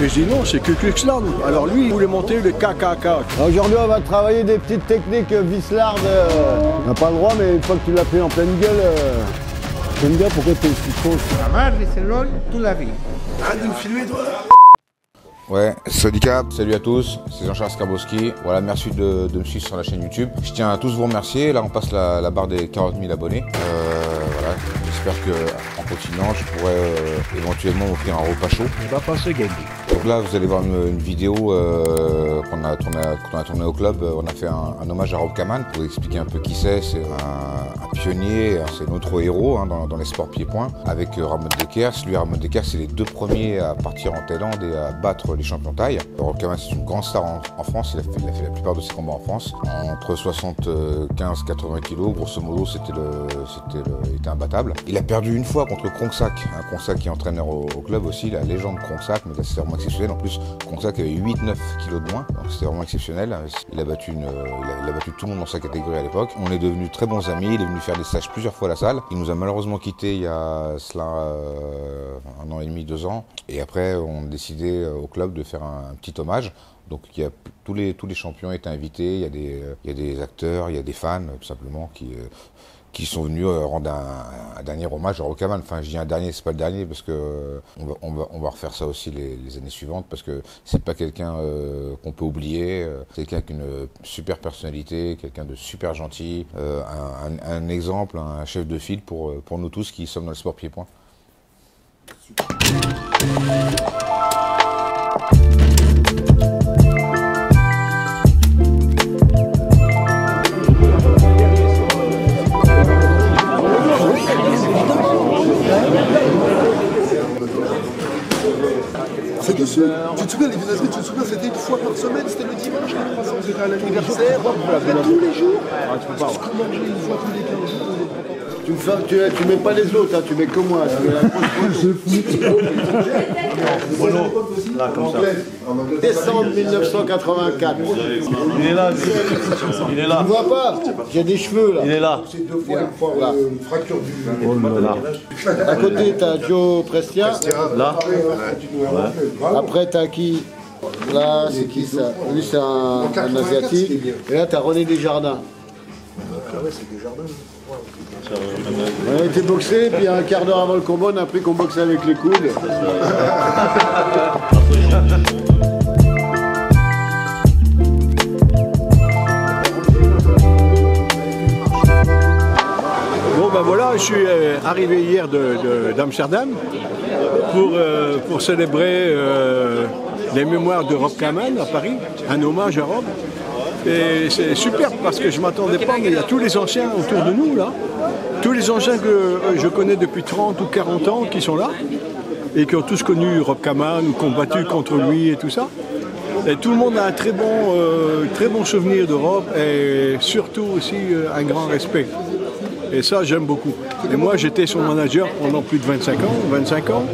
Et je dis non, c'est Ku Klux Klan. Alors lui, il voulait monter le KKK. Aujourd'hui, on va travailler des petites techniques Vislarde. On n'a pas le droit, mais une fois que tu l'as pris en pleine gueule, j'aime bien pourquoi tu es si con. La marre, c'est le rôle, toute la vie. Arrête de me filmer, toi. Ouais, salut à tous, c'est Jean-Charles Skarbowski. Voilà, merci de me suivre sur la chaîne YouTube. Je tiens à tous vous remercier. Là, on passe la barre des 40 000 abonnés. Voilà, j'espère qu'en continuant, je pourrai éventuellement offrir un repas chaud. On va passer gagner. Donc là, vous allez voir une vidéo qu'on a tournée au club. On a fait un hommage à Rob Kaman pour vous expliquer un peu qui c'est. C'est un pionnier, c'est notre héros dans les sports pieds-points avec Ramon Dekers. Lui, Ramon Dekers, c'est les deux premiers à partir en Thaïlande et à battre les champions taille. Rob Kaman, c'est une grande star en France. Il a fait la plupart de ses combats en France. Entre 75 et 80 kilos, grosso modo, il était imbattable. Il a perdu une fois contre Krongsak. Krongsak qui est entraîneur au club aussi, la légende Krongsak, mais là, c'était vraiment exceptionnel. En plus, Krongsak avait 8-9 kilos de moins, donc c'était vraiment exceptionnel. Il a battu tout le monde dans sa catégorie à l'époque. On est devenus très bons amis. Il est venu faire des stages plusieurs fois à la salle. Il nous a malheureusement quittés il y a cela 1 an et demi, 2 ans. Et après, on a décidé au club de faire un petit hommage. Donc tous les champions étaient invités. Il y a des acteurs, il y a des fans tout simplement qui sont venus rendre un dernier hommage à Rob Kaman. Enfin, je dis un dernier, c'est pas le dernier parce que on va refaire ça aussi les années suivantes parce que c'est pas quelqu'un qu'on peut oublier. C'est quelqu'un avec une super personnalité, quelqu'un de super gentil, un exemple, un chef de file pour nous tous qui sommes dans le sport pied-point. C'est de ceux. Tu te souviens, les viennoiseries, tu te souviens, c'était une fois par semaine, c'était le dimanche, les croissants, c'était à l'anniversaire, tous les jours. Ah, tu peux pas. Tu manges une fois tous les 15 jours. Tu mets pas les autres, tu mets que moi. Tu mets la Là, comme ça. Décembre 1984. Il est là, il est là. Tu vois pas? J'ai des cheveux là. Il est là. C'est 2 fois une fracture du. À côté, t'as Joe Prestia. Là. Après, t'as qui? Là, c'est qui ça? Lui, c'est un asiatique. Et là, t'as René Desjardins. Ah ouais, c'est Desjardins. On a été boxé, puis un quart d'heure avant le combat, on a appris qu'on boxait avec les coudes. Bon ben voilà, je suis arrivé hier d'Amsterdam pour célébrer les mémoires de Rob Kaman à Paris, un hommage à Rob. Et c'est superbe parce que je ne m'attendais pas, mais il y a tous les anciens autour de nous là, tous les anciens que je connais depuis 30 ou 40 ans qui sont là et qui ont tous connu Rob Kaman ou combattu contre lui et tout ça. Et tout le monde a un très bon souvenir de Rob et surtout aussi un grand respect. Et ça, j'aime beaucoup. Et moi, j'étais son manager pendant plus de 25 ans,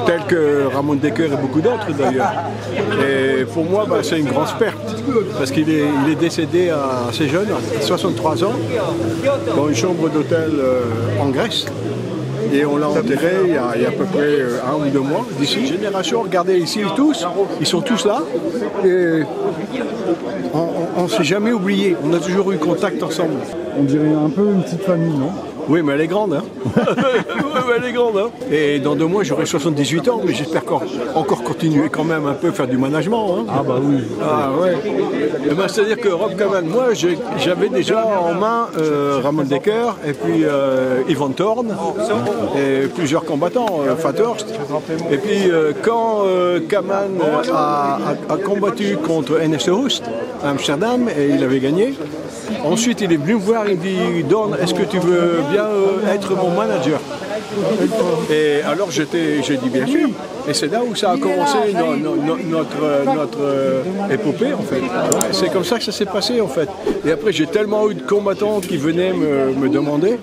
tel que Ramon Dekers et beaucoup d'autres d'ailleurs. Et pour moi, c'est une grosse perte, parce qu'il est décédé assez jeune, à 63 ans, dans une chambre d'hôtel en Grèce. Et on l'a enterré il y a à peu près 1 ou 2 mois d'ici. Génération, regardez ici tous, ils sont tous là. Et on ne s'est jamais oublié, on a toujours eu contact ensemble. On dirait un peu une petite famille, non? Oui, mais elle est grande, hein. Oui, mais elle est grande, hein. Et dans 2 mois, j'aurai 78 ans, mais j'espère encore continuer quand même un peu faire du management, hein. Ah bah oui. Ah ouais. Eh ben, c'est-à-dire que Rob Kaman, moi, j'avais déjà en main Ramon Dekers et puis Ivan Thorn et plusieurs combattants, Fathurst. Et puis quand Kaman a combattu contre NFC Hoost à Amsterdam et il avait gagné, ensuite il est venu me voir, il me dit « Don, est-ce que tu veux bien être mon manager ?» Et alors j'ai dit bien sûr. Et c'est là où ça a commencé notre épopée en fait. C'est comme ça que ça s'est passé en fait. Et après j'ai tellement eu de combattants qui venaient me demander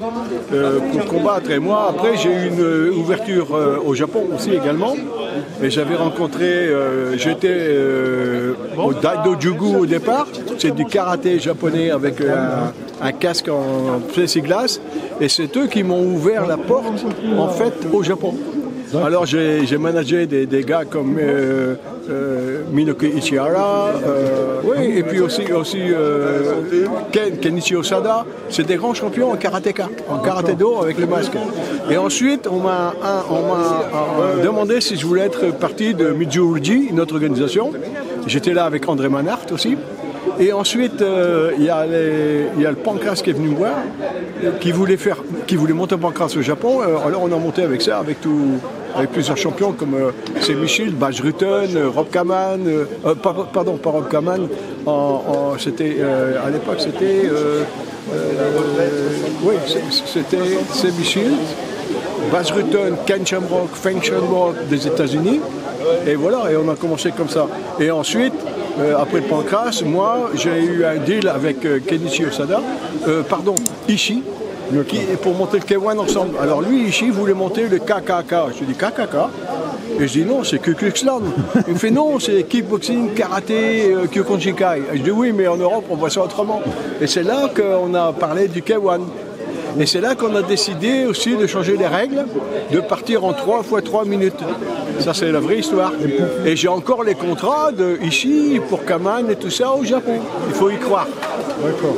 pour combattre. Et moi après j'ai eu une ouverture au Japon aussi également. Et j'avais rencontré, j'étais au Daido Jugu au départ. C'est du karaté japonais avec un casque en plexiglas. Et c'est eux qui m'ont ouvert la porte en fait au Japon. Alors j'ai managé des gars comme Minoki Ichihara, oui, et puis aussi Kenichi Osada. C'est des grands champions en karatéka, en karaté-do avec le masque. Et ensuite, on m'a demandé si je voulais être partie de Mizuruji, notre organisation. J'étais là avec André Manhart aussi. Et ensuite, il y a le Pancras qui est venu me voir, qui voulait monter Pancras au Japon. Alors on a monté avec ça, avec plusieurs champions comme c'est Michel, Bas Rutten, Rob Kaman, pardon, pas Rob Kaman, c'était à l'époque c'était oui, c'est Michel, Bas Rutten, Ken Shamrock, Feng Shamrock des États-Unis. Et voilà, et on a commencé comme ça. Et ensuite, après le Pancras, moi, j'ai eu un deal avec Kenichi Osada, Ishii, pour monter le K1 ensemble. Alors lui, Ishii, voulait monter le KKK. Je lui dis KKK. Et je dis non, c'est Ku Klux Klan. Il me fait non, c'est kickboxing, karaté, Kyokonjikai. Et je dis oui, mais en Europe, on voit ça autrement. Et c'est là qu'on a parlé du K1. Et c'est là qu'on a décidé aussi de changer les règles, de partir en 3 fois 3 minutes. Ça, c'est la vraie histoire. Et j'ai encore les contrats de Ishii pour Kaman et tout ça au Japon. Il faut y croire. D'accord.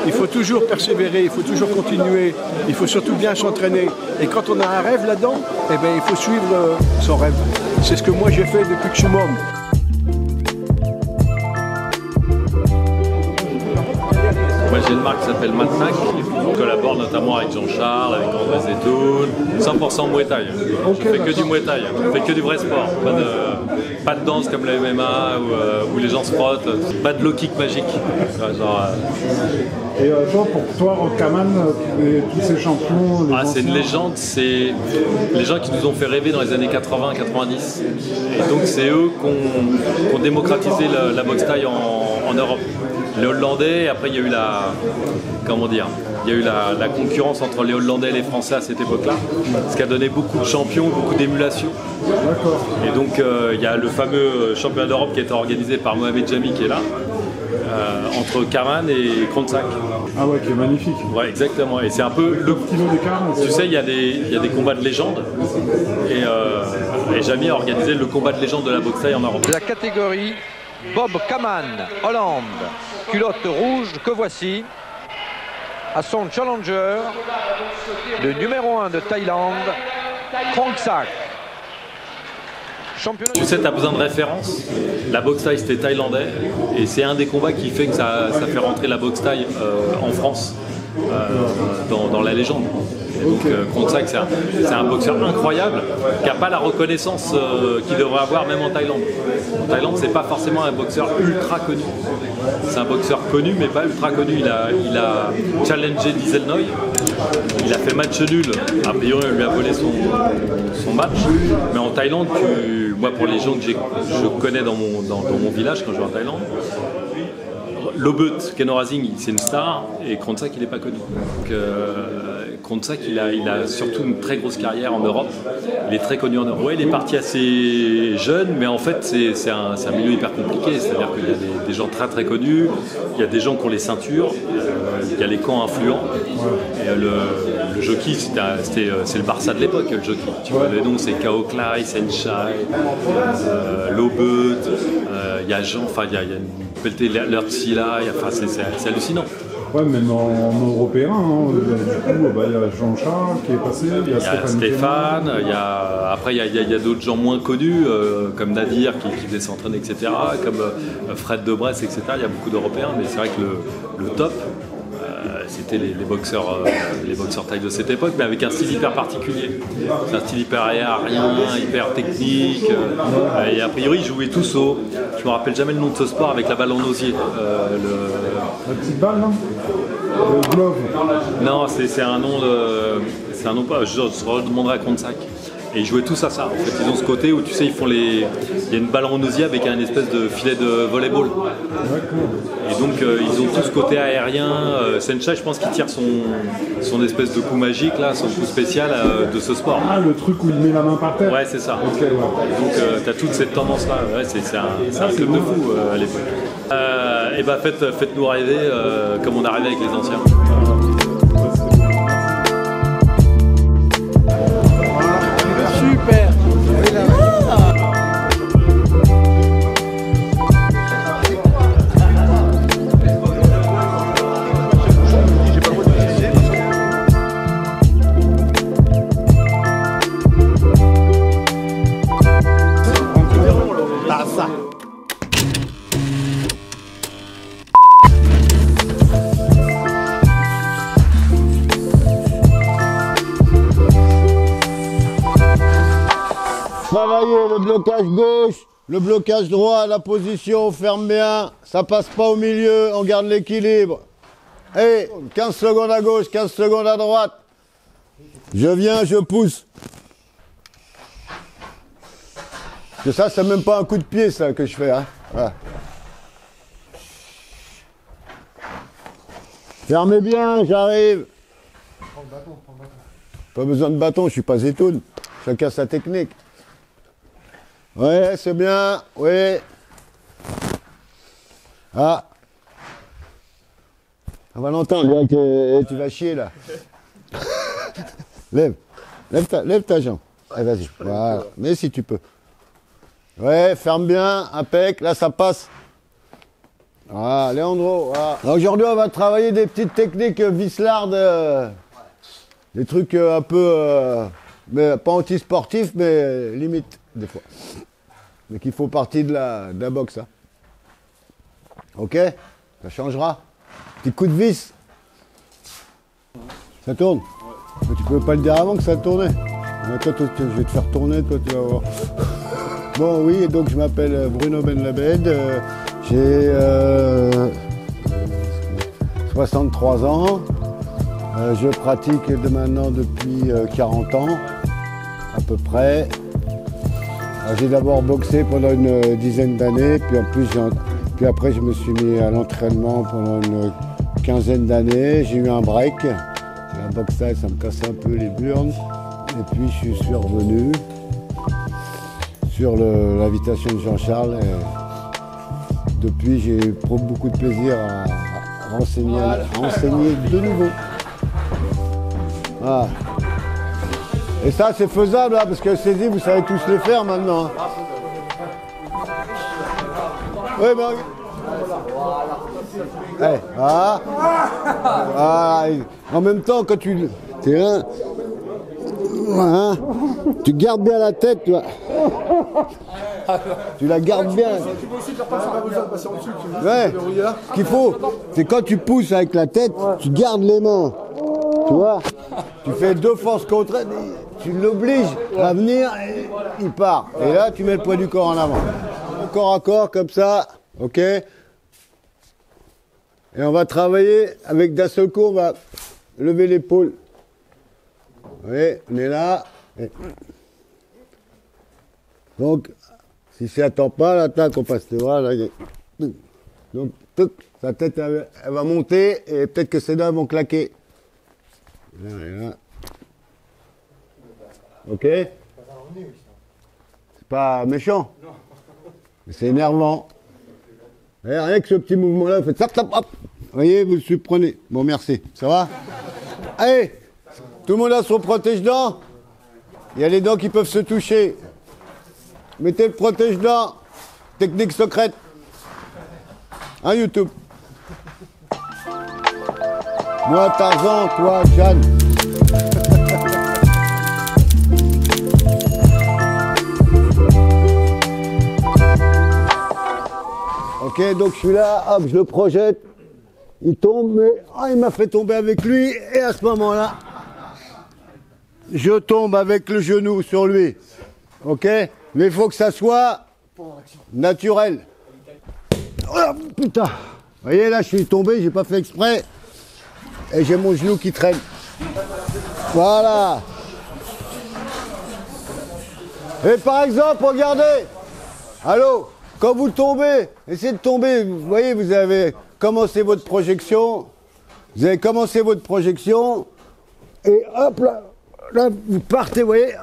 Il faut toujours persévérer, il faut toujours continuer, il faut surtout bien s'entraîner. Et quand on a un rêve là-dedans, eh bien, il faut suivre son rêve. C'est ce que moi j'ai fait depuis que je suis môme. Moi j'ai une marque qui s'appelle Matnak, on collabore notamment avec Jean-Charles, avec André Zetoun, 100% Muay Thai. On fait que du Muay Thai, on fait que du vrai sport, pas de danse comme la MMA où les gens se frottent, pas de low kick magique. Et pour toi, Rob Kaman, tous ces champions... C'est une légende, c'est les gens qui nous ont fait rêver dans les années 80-90. Et donc c'est eux qui ont démocratisé la boxe thaï en Europe. Les Hollandais, après il y a eu la concurrence entre les Hollandais et les Français à cette époque-là, ce qui a donné beaucoup de champions, beaucoup d'émulation. D'accord. Et donc il y a le fameux championnat d'Europe qui a été organisé par Mohamed Jami qui est là, entre Kaman et Kronsack. Ah ouais, qui est magnifique. Ouais, exactement. Et c'est un peu le kilo d'écart. Tu sais, il y a des combats de légende. Et Jami a organisé le combat de légende de la boxe thaï en Europe. La catégorie Bob Kaman, Hollande, culotte rouge que voici, à son challenger, le numéro 1 de Thaïlande, Kronsack. Tu sais, tu as besoin de références. La boxe thaï, c'était thaïlandais. Et c'est un des combats qui fait que ça fait rentrer la boxe thaï en France, dans la légende. Et donc Kronsack, c'est un boxeur incroyable qui n'a pas la reconnaissance qu'il devrait avoir même en Thaïlande. En Thaïlande, c'est pas forcément un boxeur ultra connu. C'est un boxeur connu mais pas ultra connu. Il a challengé Diesel Noy. Il a fait match nul. A priori, on lui a volé son match. Mais en Thaïlande, moi pour les gens que je connais dans mon village quand je vais en Thaïlande, Lobut, Kenorazing, c'est une star, et Kronsack, il n'est pas connu. Donc, Kronsack, il a surtout une très grosse carrière en Europe. Il est très connu en Europe. Ouais, il est parti assez jeune, mais en fait, c'est un milieu hyper compliqué. C'est-à-dire qu'il y a des gens très très connus, il y a des gens qui ont les ceintures, il y a les camps influents. Et le jockey, c'est le Barça de l'époque, le jockey. Tu vois, les noms, c'est Kao Klai, Senchai, Lobut, il y a Jean, enfin, il y a une pelletée Lertsila, c'est hallucinant. Ouais, même en européen, hein, du coup, il y a Jean-Charles qui est passé, il y a Stéphane, après il y a d'autres gens moins connus, comme Nadir qui faisait s'entraîner, etc., comme Fred Debresse, etc. Il y a beaucoup d'Européens, mais c'est vrai que le top, c'était les boxeurs thaï de cette époque, mais avec un style hyper particulier. C'est un style hyper aérien, hyper technique, et a priori ils jouaient tous je me rappelle jamais le nom de ce sport, avec la balle en osier. La petite balle, non? Le glove. Non, c'est un nom je demanderai à Kronsack. Et ils jouaient tous à ça. En fait, ils ont ce côté où tu sais, il y a une balle en osier avec un espèce de filet de volleyball. Et donc ils ont tout ce côté aérien. Senchai, je pense qu'il tire son espèce de coup magique là, son coup spécial de ce sport. Ah, le truc où il met la main par terre. Ouais, c'est ça. Okay, ouais. Donc tu as toute cette tendance là. Ouais, c'est un club de fou à l'époque. Et bah faites-nous rêver comme on a rêvé avec les anciens. Super. Travaillez le blocage gauche, le blocage droit, la position, on ferme bien. Ça passe pas au milieu, on garde l'équilibre. Et 15 secondes à gauche, 15 secondes à droite. Je viens, je pousse. Que ça, c'est même pas un coup de pied, ça, que je fais. Hein. Voilà. Fermez bien, j'arrive. Pas besoin de bâton, je suis pas zétoune. Chacun sa technique. Ouais, c'est bien, oui. Ah. Ah, Valentin, on dirait que tu vas chier, là. Lève ta jambe. Allez, vas-y, voilà. Mais si tu peux. Ouais, ferme bien, impec, là ça passe. Voilà, Leandro, voilà. Aujourd'hui, on va travailler des petites techniques vislardes, des trucs un peu, mais pas anti-sportifs, mais limite, des fois. Mais qui font partie de la boxe, hein. Ok? Ça changera. Petit coup de vis. Ça tourne? Mais tu pouvais pas le dire avant que ça tournait. Mais toi, je vais te faire tourner, toi, tu vas voir. Bon, oui, donc je m'appelle Bruno Benlabed, j'ai 63 ans, je pratique maintenant depuis 40 ans, à peu près. J'ai d'abord boxé pendant une dizaine d'années, puis puis après je me suis mis à l'entraînement pendant une quinzaine d'années, j'ai eu un break, la boxe ça me cassait un peu les burnes, et puis je suis revenu sur l'invitation de Jean-Charles. Depuis, j'ai eu beaucoup de plaisir à enseigner de nouveau. Voilà. Et ça, c'est faisable, hein, parce que saisie, vous savez tous les faire maintenant. Hein. Oui, ben... Hey, voilà. Voilà. En même temps, quand tu... T'es là... Hein, tu gardes bien la tête, tu vois. Tu la gardes bien. Tu peux aussi faire pas besoin de passer en dessous. Ouais. Ce qu'il faut, c'est quand tu pousses avec la tête, tu gardes les mains. Tu vois. Tu fais deux forces contre elle, tu l'obliges à venir et il part. Et là, tu mets le poids du corps en avant. Corps à corps, comme ça. Ok. Et on va travailler avec d'un seul coup, on va lever l'épaule. Oui, on est là. Donc, si ça attend pas, l'attaque, on passe les bras. Là. Donc, sa tête, elle va monter et peut-être que ses dents vont claquer. Là, et là. Ok? C'est pas méchant. Mais c'est énervant. Et rien que ce petit mouvement-là, vous faites tap, tap, hop. Vous voyez, vous le supprenez. Bon, merci. Ça va? Allez! Tout le monde a son protège-dents. Il y a les dents qui peuvent se toucher. Mettez le protège-dents. Technique secrète. Hein, YouTube. Moi, Tarzan, toi, Jeanne. Ok, donc je suis là, hop, je le projette. Il tombe, mais il m'a fait tomber avec lui. Et à ce moment-là, je tombe avec le genou sur lui. Ok? Mais il faut que ça soit naturel. Oh, putain! Vous voyez, là, je suis tombé, j'ai pas fait exprès. Et j'ai mon genou qui traîne. Voilà. Et par exemple, regardez. Allô? Quand vous tombez, essayez de tomber. Vous voyez, vous avez commencé votre projection. Vous avez commencé votre projection. Et hop là. Là, vous partez, vous voyez,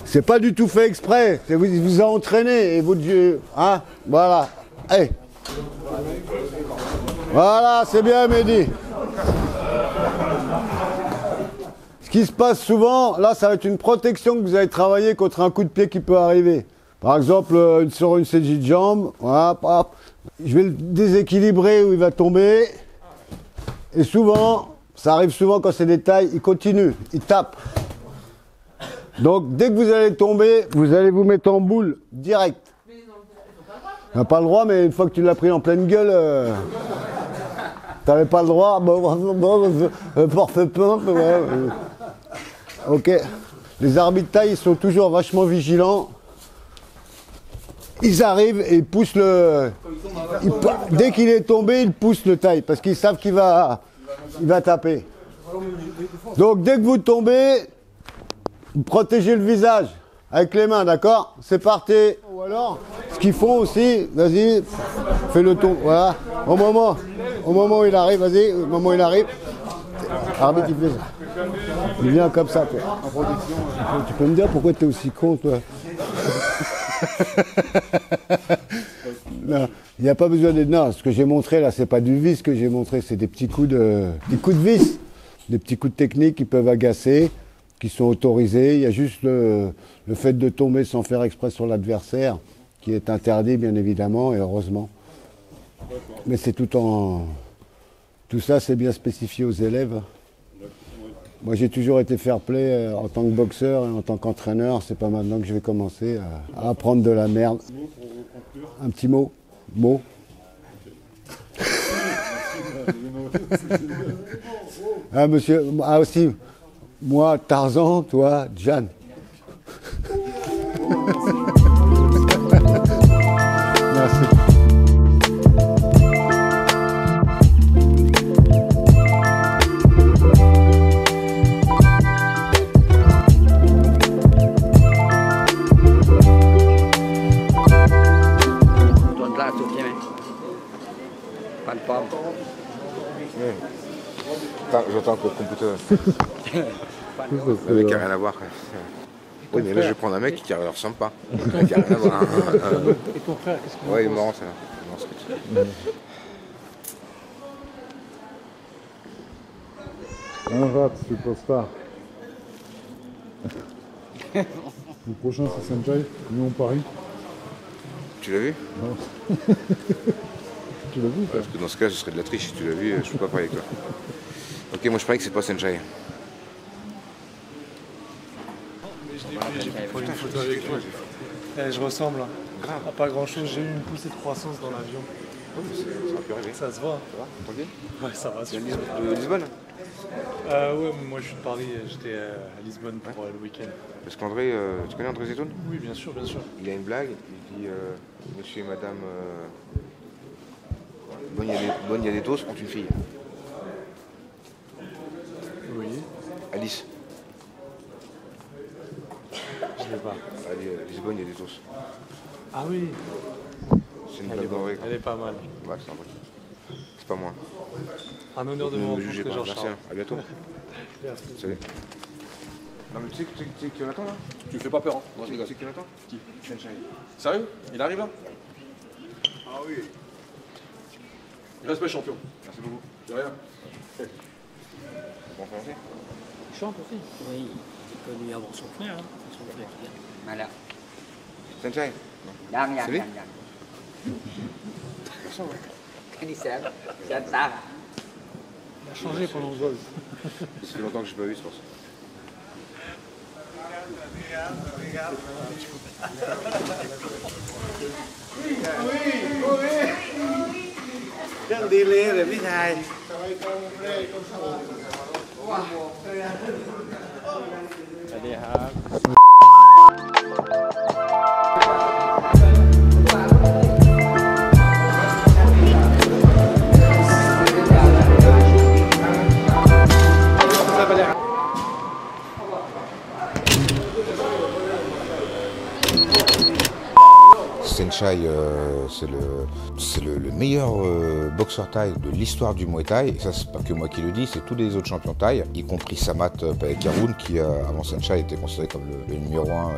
c'est pas du tout fait exprès, vous a entraîné et votre Dieu, hein, voilà, hey. Voilà, c'est bien Mehdi. Ce qui se passe souvent, là, ça va être une protection que vous allez travailler contre un coup de pied qui peut arriver. Par exemple, sur une saisie de jambe, voilà, hop, je vais le déséquilibrer où il va tomber, et souvent, ça arrive souvent quand c'est des tailles, il continue, il tape. Donc dès que vous allez tomber, vous allez vous mettre en boule, direct. On n'a pas le droit, mais une fois que tu l'as pris en pleine gueule, t'avais pas le droit, forfait peu, ouais. Ok. Les arbitres de taille, ils sont toujours vachement vigilants. Ils arrivent et ils poussent le... Dès qu'il est tombé, ils poussent le taille parce qu'ils savent qu'il va taper. Donc dès que vous tombez, vous protégez le visage avec les mains, d'accord? C'est parti. Ou alors, ce qu'ils font aussi, vas-y, fais le tour, voilà. Au moment où il arrive, vas-y, au moment où il arrive, arbitre il fait ça. Il vient comme ça, toi. Tu peux me dire pourquoi tu es aussi con, toi? Non, il n'y a pas besoin d'être... Non, ce que j'ai montré là, c'est pas du vis que j'ai montré, c'est des petits coups de vis. Des petits coups de technique qui peuvent agacer, qui sont autorisés. Il y a juste le fait de tomber sans faire exprès sur l'adversaire, qui est interdit bien évidemment, et heureusement. Mais c'est tout ça, c'est bien spécifié aux élèves. Moi, j'ai toujours été fair-play en tant que boxeur et en tant qu'entraîneur. C'est pas maintenant que je vais commencer à apprendre de la merde. Un petit mot. Ah, monsieur, ah aussi, moi, Tarzan, toi, Jeanne. Merci. J'entends que le computer. Le mec qui n'a rien à voir. Oui, mais là je vais prendre un mec qui ne leur ressemble pas. Qui n'a rien à voir. Et ton frère, qu'est-ce qu'il Ouais, il est marrant ça. Un rat, superstar. Le prochain c'est Sanjay, Lyon-Paris. Tu l'as vu? Non. Tu l'as vu? Parce que dans ce cas, ce serait de la triche. Si tu l'as vu, je ne peux pas parler avec toi. Ok, moi je parie que c'est pas Sanjay. J'ai pris une photo avec toi. Je ressemble à pas grand chose. J'ai eu une poussée de croissance dans l'avion. Oh, mais ça va plus arriver. Ça se voit. Ça va? Tranquille? Ouais, ça va. De Lisbonne? Ouais, moi je suis de Paris. J'étais à Lisbonne pour le week-end. Parce qu'André, tu connais André Zetoun? Oui, bien sûr, bien sûr. Il a une blague. Il dit monsieur et madame Bonne, il y a des doses contre une fille. Oui. Alice. Je l'ai pas. Allez, Lisbonne, il y a des doses. Ah oui. C'est une blague d'André. Elle est pas mal. Ouais, c'est un vrai. C'est pas moi. Un honneur de Ne vous me jugez rencontrer, pas. Merci, Jean-Charles. à bientôt. Merci. Salut. Non mais tu sais qui on attend là? Tu me fais pas peur, hein? Moi je Tu rigole. sais qui on attend? Qui? Sunshine. Sérieux? Il arrive là? Ah oui. Respect champion. Merci beaucoup. De rien. Bon français? Il chante aussi. Oui, il peut lui avoir son frère. Hein. Son frère qui vient. Voilà. Sunshine? Yang, C'est lui? yang. Ça ressemble, ouais. C'est ça. Il a changé pendant le vol. Ça fait longtemps que je n'ai pas vu, c'est pour ça. Đang đi lê rồi biết thầy. Senchai, c'est le meilleur boxeur thaï de l'histoire du Muay Thai. Et ça, c'est pas que moi qui le dis, c'est tous les autres champions thaï, y compris Samat Paekaroun, qui avant Senchai était considéré comme le numéro 1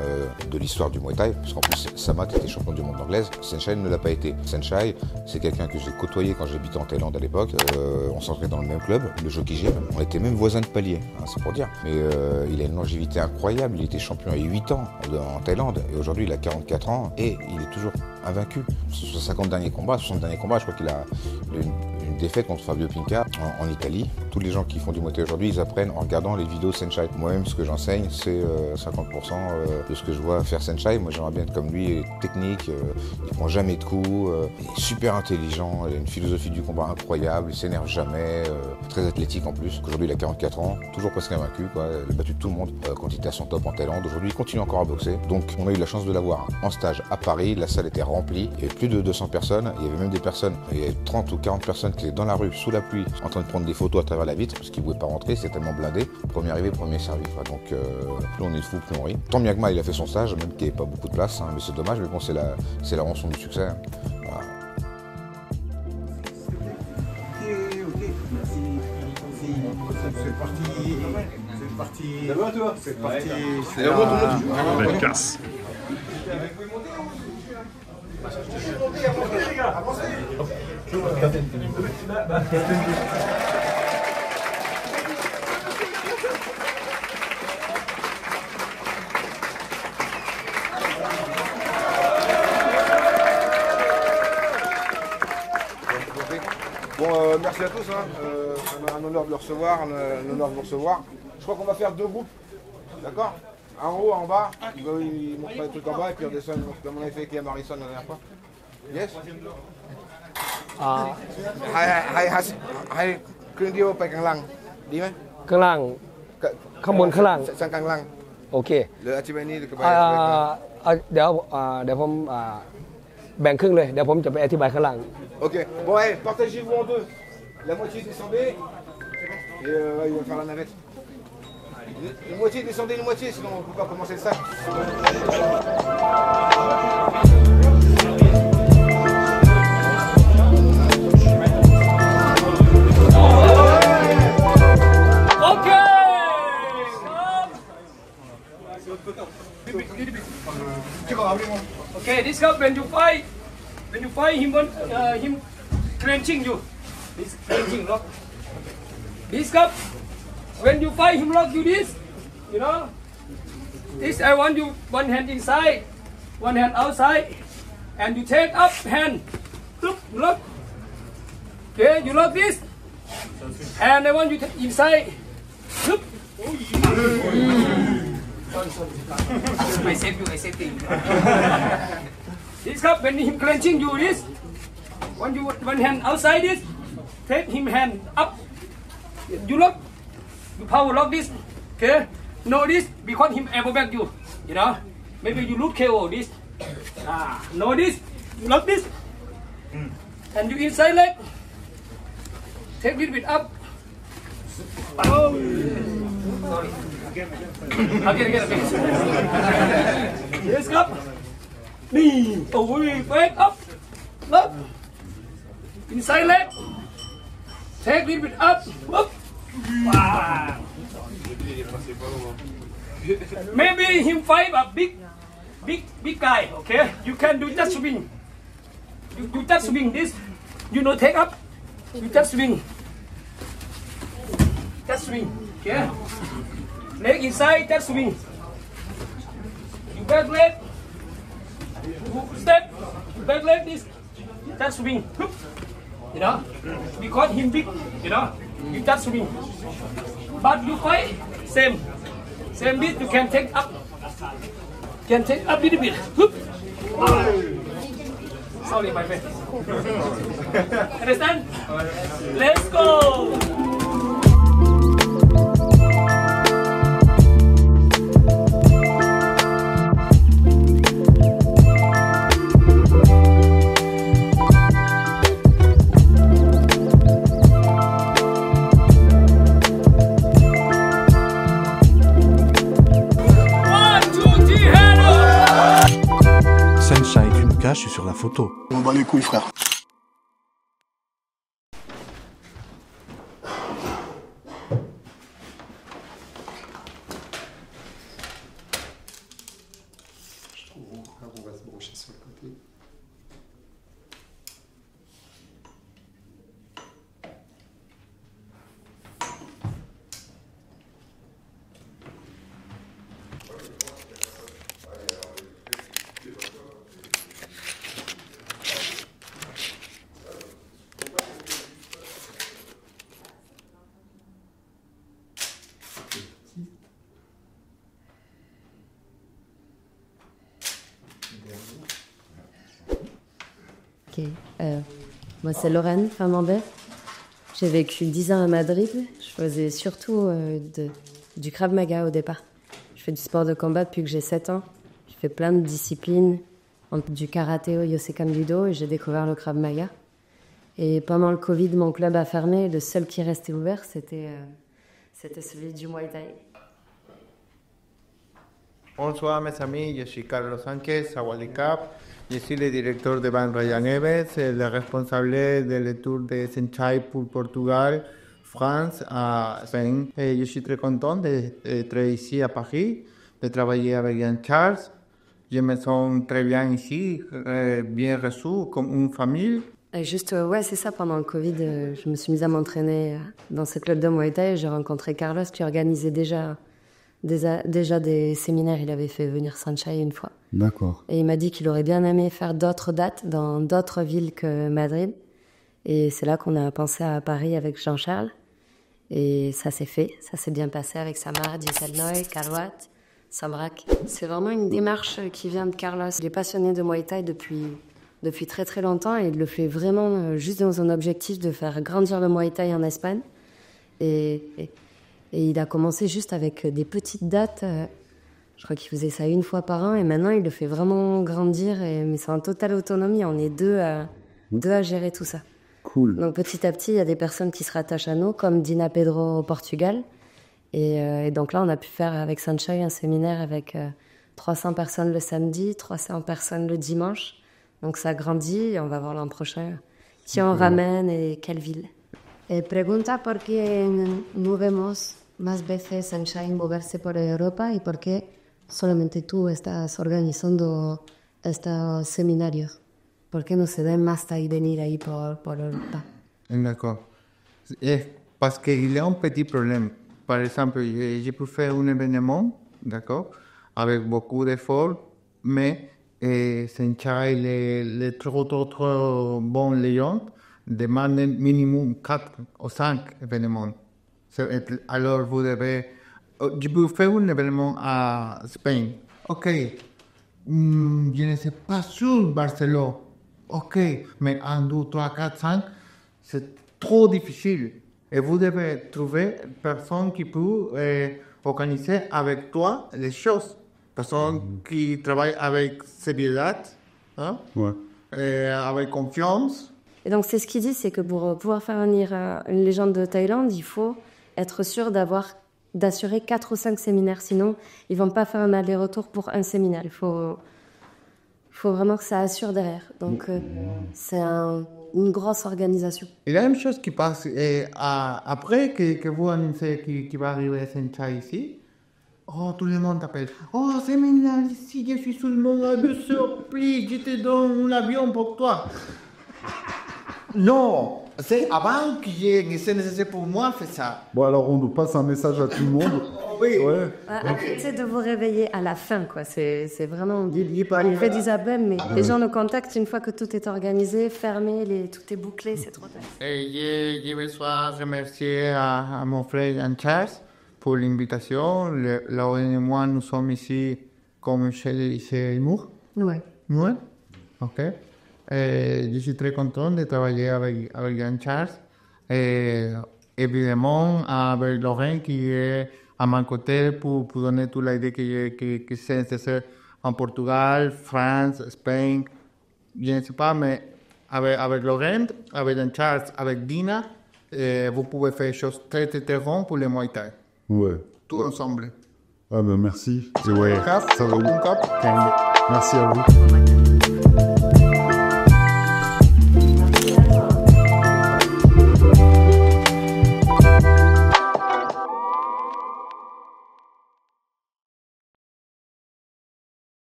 de l'histoire du Muay Thai, parce qu'en plus Samat était champion du monde anglaise. Senchai ne l'a pas été. Senchai, c'est quelqu'un que j'ai côtoyé quand j'habitais en Thaïlande à l'époque. On s'entraînait dans le même club, le Jockey Gym. On était même voisins de palier, hein, c'est pour dire. Mais il a une longévité incroyable. Il était champion à 8 ans en Thaïlande, et aujourd'hui il a 44 ans et il est toujours invaincu. Sur 50 derniers combats, 60 derniers combats, je crois qu'il a une une défaite contre Fabio Pinca en Italie. Tous les gens qui font du Muay Thai aujourd'hui, ils apprennent en regardant les vidéos de Senshai. Moi-même, ce que j'enseigne, c'est 50% de ce que je vois faire Senshai. Moi, j'aimerais bien être comme lui, technique, il prend jamais de coups, il est super intelligent, il a une philosophie du combat incroyable, il s'énerve jamais, très athlétique en plus. Aujourd'hui, il a 44 ans, toujours presque invaincu, quoi. Il a battu tout le monde quand il était à son top en Thaïlande. Aujourd'hui, il continue encore à boxer. Donc, on a eu la chance de l'avoir en stage à Paris. La salle était remplie, il y avait plus de 200 personnes. Il y avait même des personnes, il y avait 30 ou 40 personnes qui étaient dans la rue, sous la pluie, en train de prendre des photos à travers la vitre, parce qu'ils ne pouvaient pas rentrer, c'était tellement blindé. Premier arrivé, premier servi. Quoi. Donc, plus on est fou, plus on rit. Tant bien que mal, il a fait son stage, même qu'il n'y avait pas beaucoup de place, hein, mais c'est dommage, mais bon, c'est la rançon du succès. Hein. Voilà. C'est parti. Ça va toi? C'est parti. Belle casse. Bon, merci à tous. Hein. On a un honneur de le recevoir, un honneur de vous recevoir. Je crois qu'on va faire 2 groupes. D'accord? En haut, en bas. Il montre les trucs en bas et puis on descend comme on avait fait avec Liam Harrison la dernière fois. Yes? Hai ครึ่งเดียวไปข้างล่างดีไหม ข้างล่างข้างบนข้างล่าง ข้างล่าง โอเค หรืออธิบายนี่หรือกับ เดี๋ยวผมแบ่งครึ่งเลยเดี๋ยวผมจะไปอธิบายข้างล่าง Ok, bon allez, partagez-vous en 2. La moitié descendez et ils vont faire la navette. La moitié descendez, la moitié, sinon on ne peut pas commencer le sac. Okay, this cup when you fight him clenching you. This clenching lock. This cup when you fight him lock you this, you know. This I want you one hand inside, one hand outside, and you take up hand. Look. Okay, you lock this, and I want you inside. Look. I save you. This cup when him clenching you this, when you one hand outside this, take him hand up. You lock, you power lock this. Okay, know this because him elbow back you. You know, maybe you look KO this. Know this, you lock this, and you inside leg. Take little bit up. Oh. Sorry. Again. Yes, cup. Knee away, back up. Look. Inside leg. Take little bit up. Look. Wow. Maybe him fight a big guy. Okay. You can do just swing. You just swing this. You know, take up. You just swing. Just swing. Okay. Leg inside, just swing. You back leg. Step. Back leg this. Just swing. You know? Because him big. You know? You just swing. But you fight same. Same bit you can take up. Can take up little bit. Sorry my friend. Understand? Let's go! Senshai, tu me caches, je suis sur la photo. On bat les couilles, frère. On va se brancher sur le côté. Ok. Moi, c'est Lorraine Fernandez. J'ai vécu 10 ans à Madrid. Je faisais surtout du Krav Maga au départ. Je fais du sport de combat depuis que j'ai 7 ans. Je fais plein de disciplines, du karaté au Yosekan Judo, et j'ai découvert le Krav Maga. Et pendant le Covid, mon club a fermé. Le seul qui restait ouvert, c'était celui du Muay Thai. Bonsoir mes amis, je suis Carlos Sánchez, Sawalikap. Je suis le directeur de Ban Ryan Neves, le responsable de le tour de Senchai pour Portugal, France, à Spain. Et je suis très content d'être ici à Paris, de travailler avec Jean Charles. Je me sens très bien ici, bien reçu, comme une famille. Et juste, ouais, c'est ça, pendant le Covid, je me suis mise à m'entraîner dans ce club de Muay Thai et j'ai rencontré Carlos qui organisait déjà des séminaires. Il avait fait venir Sanchai une fois. D'accord. Et il m'a dit qu'il aurait bien aimé faire d'autres dates dans d'autres villes que Madrid. Et c'est là qu'on a pensé à Paris avec Jean-Charles. Et ça s'est fait. Ça s'est bien passé avec Samar, Dieselnoy, Karouat, Samrak. C'est vraiment une démarche qui vient de Carlos. Il est passionné de Muay Thai depuis très très longtemps et il le fait vraiment juste dans un objectif de faire grandir le Muay Thai en Espagne. Et il a commencé juste avec des petites dates. Je crois qu'il faisait ça une fois par an et maintenant il le fait vraiment grandir. Mais c'est en totale autonomie. On est deux à gérer tout ça. Cool. Donc petit à petit, il y a des personnes qui se rattachent à nous, comme Dina Pedro au Portugal. Et donc là, on a pu faire avec Sanchai un séminaire avec 300 personnes le samedi, 300 personnes le dimanche. Donc ça grandit et on va voir l'an prochain qui on ramène et quelle ville. Pregunta por qué no vemos más veces Sanchai moverse por Europa y por qué solamente tú estás organizando estos seminarios. ¿Por qué no se da más y venir ahí por Europa? D'accord. Parce qu'il y a un petit problème. Par exemple, j'ai pu faire un événement, d'accord, avec beaucoup d'efforts, mais Senchai, les trop bons légendes, demandent minimum 4 ou 5 événements. Alors, vous devez... Je peux faire un événement à Spain. OK. Je ne sais pas sur Barcelone. OK. Mais 1, 2, 3, 4, 5, c'est trop difficile. Et vous devez trouver une personne qui peut organiser avec toi les choses. Personne qui travaille avec sérieux, hein? Ouais. Avec confiance. Et donc c'est ce qu'il dit, c'est que pour pouvoir faire venir une légende de Thaïlande, il faut être sûr d'assurer 4 ou 5 séminaires. Sinon, ils vont pas faire un aller-retour pour un séminaire. Il faut vraiment que ça assure derrière. Donc c'est une grosse organisation. Et la même chose qui passe après que vous annoncez qu'il va arriver Senchai ici. Oh, tout le monde t'appelle. Oh, séminaire ici, je suis seulement un surprise, je te donne un avion pour toi. Non, c'est avant que c'est nécessaire pour moi faire ça. Bon, alors on nous passe un message à tout le monde. Oui. Ouais. Arrêtez de vous réveiller à la fin, quoi. C'est vraiment... Il fait des appels, mais les gens nous contactent une fois que tout est organisé, fermé, tout est bouclé, c'est trop tard. Et je veux remercier à mon frère Jean Charles pour l'invitation. Lauren et moi, nous sommes ici comme chez le lycée Humour. Ouais. Ouais. OK. Je suis très content de travailler avec Jean Charles. Et évidemment, avec Laurent qui est à mon côté pour donner toute l'idée que c'est nécessaire en Portugal, France, Espagne. Je ne sais pas, mais avec Laurent, avec Jean Charles, avec Dina, vous pouvez faire des choses très grandes pour les Muay Thai. Ouais. Tout ensemble. Ah ben merci. Et ouais. Ça va beaucoup. Merci à vous.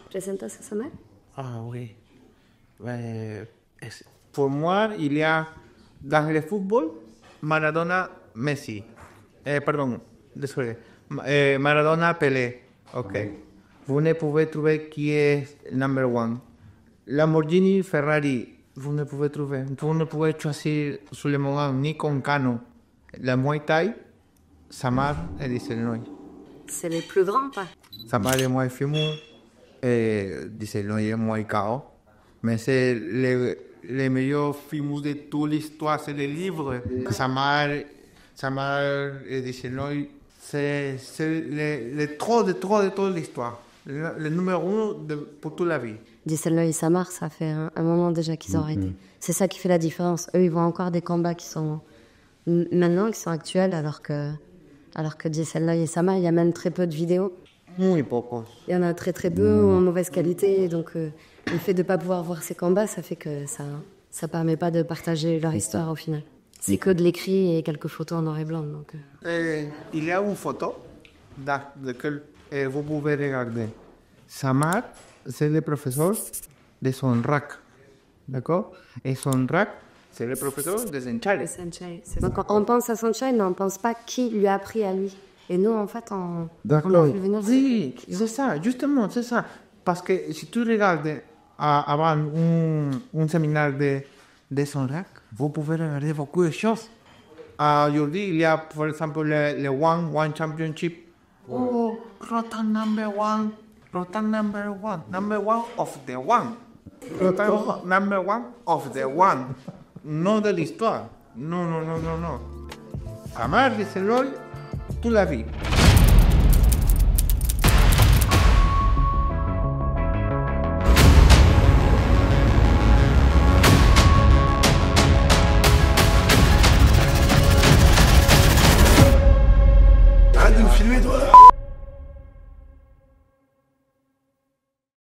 ¿Presentas a Samar? Ah oui. Pour moi, il y a dans le football Maradona, Messi. Pardon, désolé. Maradona, Pelé. OK. Vous ne pouvez trouver qui est number one. Lamborghini, Ferrari, vous ne pouvez trouver. Vous ne pouvez choisir sur le moment ni con Cano. La Muay Thai, Samar et Dieselnoy. C'est les plus grands, pas? Samar est Muay Fimu, Dieselnoy est Muay Kao. Mais c'est les meilleurs films de toute l'histoire, c'est les livres. Samar et Disney, c'est trop de l'histoire. Le numéro 1 pour toute la vie. Disney et Samar, ça fait un moment déjà qu'ils ont arrêté. C'est ça qui fait la différence. Eux, ils voient encore des combats qui sont maintenant, qui sont actuels, alors que Disney et Samar, il y a même très peu de vidéos. Muy pocos. Il y en a très peu en mauvaise qualité, et donc le fait de ne pas pouvoir voir ces combats, ça fait que ça permet pas de partager leur histoire au final. C'est que de l'écrit et quelques photos en noir et blanc. Donc, il y a une photo dans laquelle vous pouvez regarder. Samar, c'est le professeur de Sonrak, d'accord? Et Sonrak, c'est le professeur de Sunshine. Donc on pense à Sunshine, mais on ne pense pas qui lui a appris à lui. Et nous, en fait, on a D'accord. fait venir... Oui, c'est ça, justement, c'est ça. Parce que si tu regardes avant un séminaire de Sonrak, vous pouvez regarder beaucoup de choses. Aujourd'hui, il y a, par exemple, le One Championship. Oh, Rotan number one of the one. Rotan number one of the one. Non de l'histoire. Non. Amar, c'est l'œil toute la vie.